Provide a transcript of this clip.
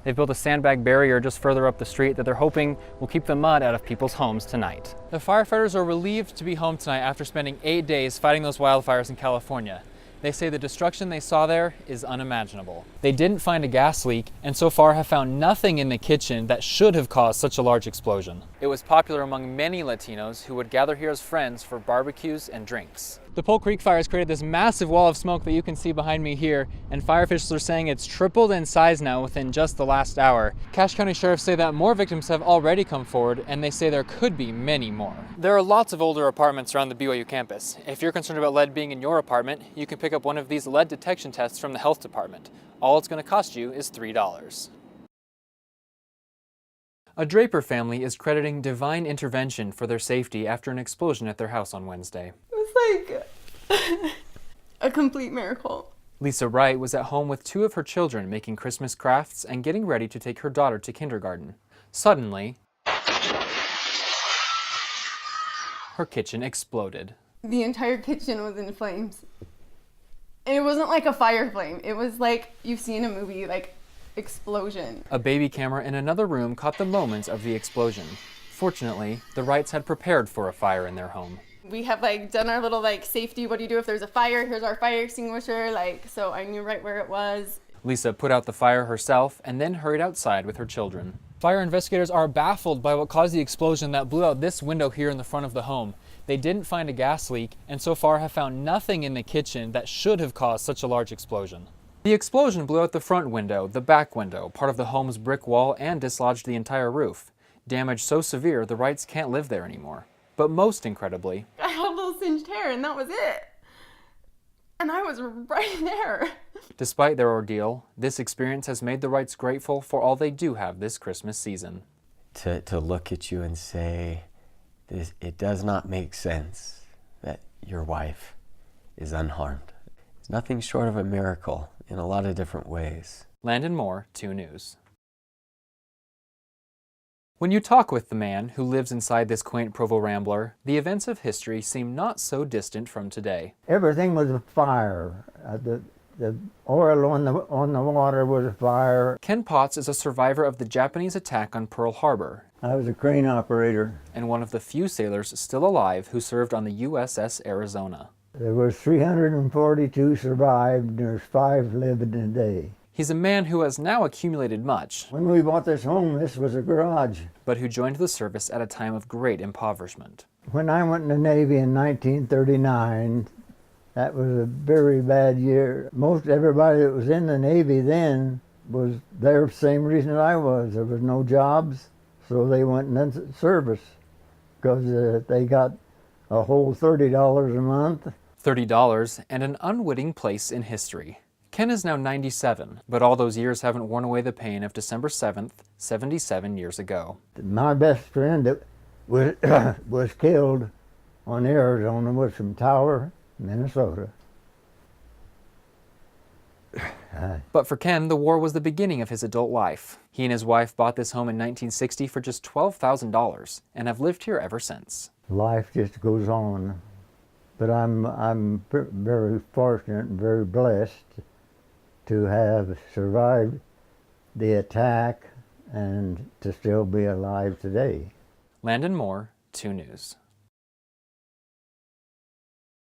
They've built a sandbag barrier just further up the street that they're hoping will keep the mud out of people's homes tonight. The firefighters are relieved to be home tonight after spending 8 days fighting those wildfires in California. They say the destruction they saw there is unimaginable. They didn't find a gas leak and so far have found nothing in the kitchen that should have caused such a large explosion. It was popular among many Latinos who would gather here as friends for barbecues and drinks. The Pole Creek fires created this massive wall of smoke that you can see behind me here, and fire officials are saying it's tripled in size now within just the last hour. Cache County sheriffs say that more victims have already come forward, and they say there could be many more. There are lots of older apartments around the BYU campus. If you're concerned about lead being in your apartment, you can pick up one of these lead detection tests from the health department. All it's going to cost you is $3. A Draper family is crediting divine intervention for their safety after an explosion at their house on Wednesday. It was like a complete miracle. Lisa Wright was at home with 2 of her children making Christmas crafts and getting ready to take her daughter to kindergarten. Suddenly, her kitchen exploded. The entire kitchen was in flames. And it wasn't like a fire flame. It was like you've seen a movie, like explosion. A baby camera in another room caught the moments of the explosion. Fortunately, the Wrights had prepared for a fire in their home. We have like done our little like safety, what do you do if there's a fire? Here's our fire extinguisher, so I knew right where it was. Lisa put out the fire herself and then hurried outside with her children. Fire investigators are baffled by what caused the explosion that blew out this window here in the front of the home. They didn't find a gas leak and so far have found nothing in the kitchen that should have caused such a large explosion. The explosion blew out the front window, the back window, part of the home's brick wall, and dislodged the entire roof. Damage so severe the Wrights can't live there anymore. But most incredibly, I had a little singed hair and that was it. And I was right there. Despite their ordeal, this experience has made the Wrights grateful for all they do have this Christmas season. To look at you and say, it does not make sense that your wife is unharmed. It's nothing short of a miracle in a lot of different ways. Landon Moore, 2 News. When you talk with the man who lives inside this quaint Provo Rambler, the events of history seem not so distant from today. Everything was a fire. The oil on the water was a fire. Ken Potts is a survivor of the Japanese attack on Pearl Harbor. I was a crane operator. And one of the few sailors still alive who served on the USS Arizona. There was 342 survived, and there's 5 living today. He's a man who has now accumulated much. When we bought this home, this was a garage. But who joined the service at a time of great impoverishment. When I went in the Navy in 1939, that was a very bad year. Most everybody that was in the Navy then was there for the same reason that I was. There was no jobs, so they went into service because they got a whole $30 a month. $30 and an unwitting place in history. Ken is now 97, but all those years haven't worn away the pain of December 7th, 77 years ago. My best friend that was killed on Arizona was from Tower, Minnesota. But for Ken, the war was the beginning of his adult life. He and his wife bought this home in 1960 for just $12,000 and have lived here ever since. Life just goes on, but I'm very fortunate and very blessed to have survived the attack and to still be alive today. Landon Moore, 2 News.